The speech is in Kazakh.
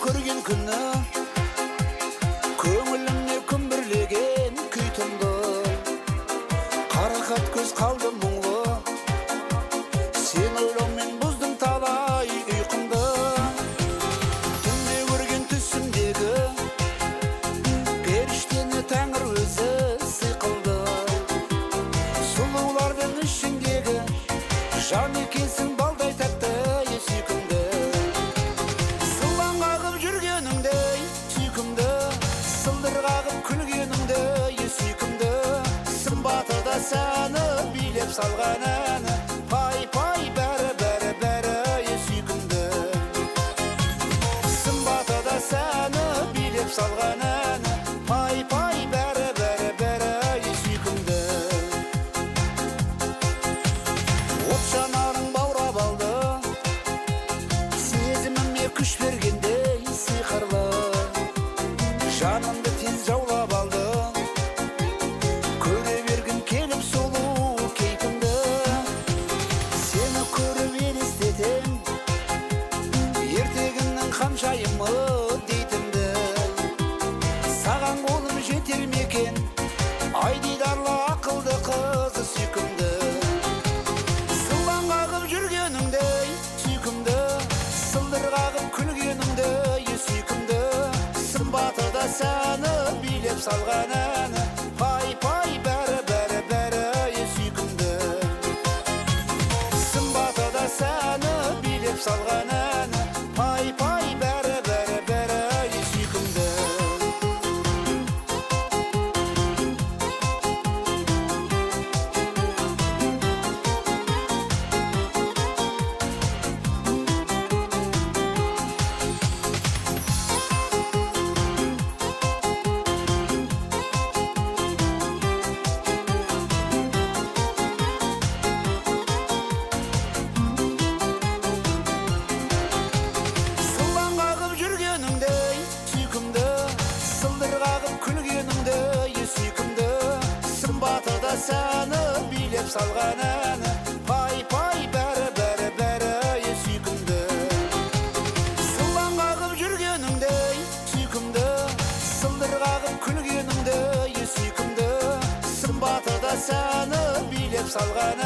көрген күні көңілімне күмбірлеген күй тұнды. Қарақат көз қалды мұңлы, сен ойлаумен бұздың талай ұйқымды. Түнде көрген түсімдегі періштені тәңір өзі сыйқылды. Сұлулардың ішіндегі жан екенсің балдай тәтті сүйкімді. Сылаң қағып жүргеніңдей сүйкімді, сылдыр қағып күлгеніңдей сүйкімді. Сымбатыда сәні билеп салған әні, пай-пай бәрі сүйкімді. Сымбатыда сәні билеп салған әні, пай-пай бәрі сүйкімді. От жанарың баурап алды, сезіміме күш бергендей сиқырлы. Жанымды тез жаулап алды, көре бергім келіп сұлу кейпімді. Сені көріп елестетем, ертегімнің ханшайымы дейтінді. Саған қолым жетер мекен, ай дидарлы ақылды қызы сүйкімді. Сылаң қағып жүргеніңдей сүйкімді, сылдыр қағып күлгеніңдей сүйкімді. Сымбатыда сәні билеп салған әні, пай-пай бәрі сүйкімді. Сымбатыда сәні билеп салған әні, пай-пай бәрі сүйкімді. Сылаң қағып жүргеніңдей сүйкімді, сылдыр қағып күлгеніңдей сүйкімді. Сымбатыда сәні билеп салған әні, пай-пай бәрі сүйкімді. Сылаң қағып жүргеніңдей сүйкімді, сылдыр қағып күлгеніңдей сүйкімді. Сымбатыда сәні билеп салған